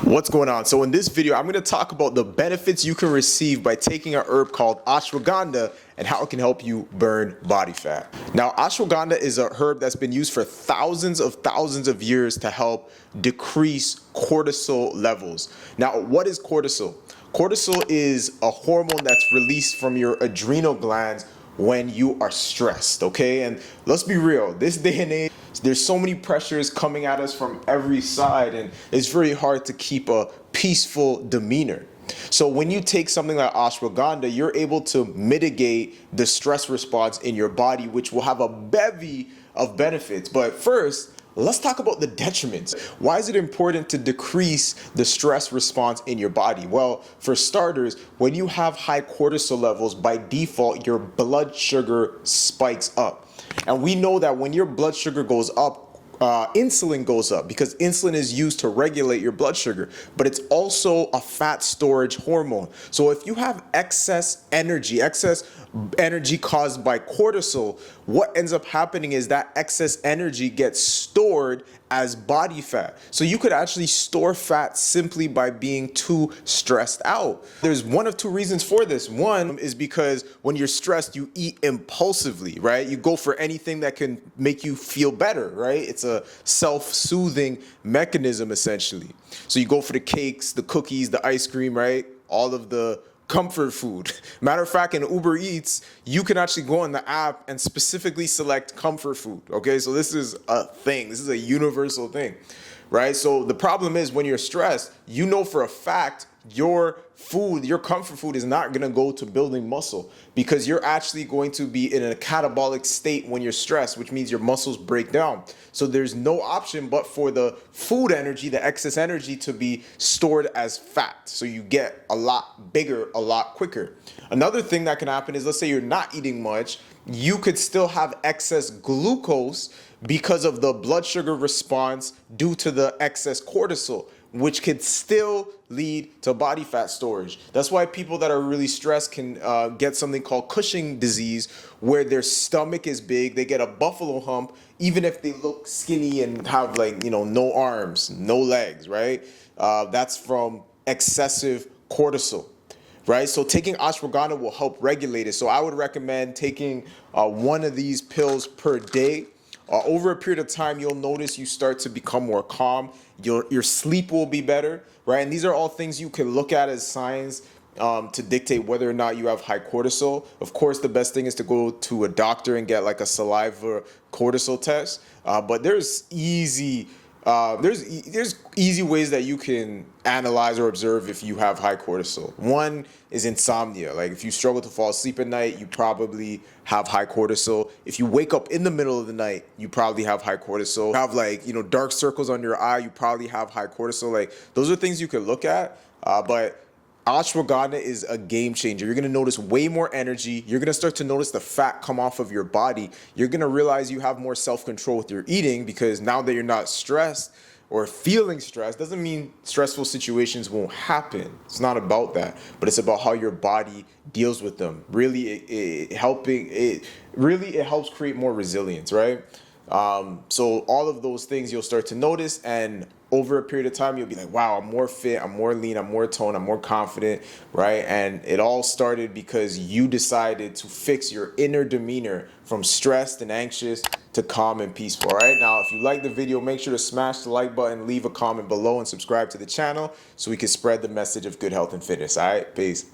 What's going on? So in this video, I'm going to talk about the benefits you can receive by taking a herb called ashwagandha and how it can help you burn body fat. Now, ashwagandha is a herb that's been used for thousands of years to help decrease cortisol levels. Now, what is cortisol? Cortisol is a hormone that's released from your adrenal glands when you are stressed, okay? And let's be real, this day and age, there's so many pressures coming at us from every side, and it's very hard to keep a peaceful demeanor. So when you take something like ashwagandha, you're able to mitigate the stress response in your body, which will have a bevy of benefits. But first, let's talk about the detriments. Why is it important to decrease the stress response in your body? Well, for starters, when you have high cortisol levels, by default, your blood sugar spikes up. And we know that when your blood sugar goes up, insulin goes up because insulin is used to regulate your blood sugar, but it's also a fat storage hormone. So if you have excess energy caused by cortisol, what ends up happening is that excess energy gets stored as body fat. So you could actually store fat simply by being too stressed out. There's one of two reasons for this. One is because when you're stressed, you eat impulsively, right? You go for anything that can make you feel better, right? It's a self-soothing mechanism essentially. So you go for the cakes, the cookies, the ice cream, right? All of the comfort food. Matter of fact, in Uber Eats, you can actually go on the app and specifically select comfort food. Okay, so this is a thing. This is a universal thing, right? So the problem is when you're stressed, you know for a fact your food, your comfort food is not going to go to building muscle because you're actually going to be in a catabolic state when you're stressed, which means your muscles break down. So there's no option but for the food energy, the excess energy, to be stored as fat. So you get a lot bigger, a lot quicker. Another thing that can happen is, let's say you're not eating much, you could still have excess glucose because of the blood sugar response due to the excess cortisol, which could still lead to body fat storage. That's why people that are really stressed can get something called Cushing disease, where their stomach is big, they get a buffalo hump, even if they look skinny and have no arms, no legs, right? That's from excessive cortisol. Right, so taking ashwagandha will help regulate it. So I would recommend taking one of these pills per day. Over a period of time, you'll notice you start to become more calm. Your sleep will be better, right? And these are all things you can look at as signs to dictate whether or not you have high cortisol. Of course, the best thing is to go to a doctor and get like a saliva cortisol test. But there's easy ways that you can analyze or observe if you have high cortisol. One is insomnia. Like if you struggle to fall asleep at night, you probably have high cortisol. If you wake up in the middle of the night, you probably have high cortisol. Have dark circles on your eye, you probably have high cortisol. Like those are things you can look at. But ashwagandha is a game changer. You're going to notice way more energy. You're going to start to notice the fat come off of your body. You're going to realize you have more self-control with your eating because now that you're not stressed or feeling stressed, doesn't mean stressful situations won't happen. It's not about that, but it's about how your body deals with them. Really, it helps create more resilience, right? So all of those things you'll start to notice, and over a period of time, you'll be like, wow, I'm more fit, I'm more lean, I'm more toned, I'm more confident, right? And it all started because you decided to fix your inner demeanor from stressed and anxious to calm and peaceful, all right? Now, if you like the video, make sure to smash the like button, leave a comment below, and subscribe to the channel so we can spread the message of good health and fitness, all right? Peace.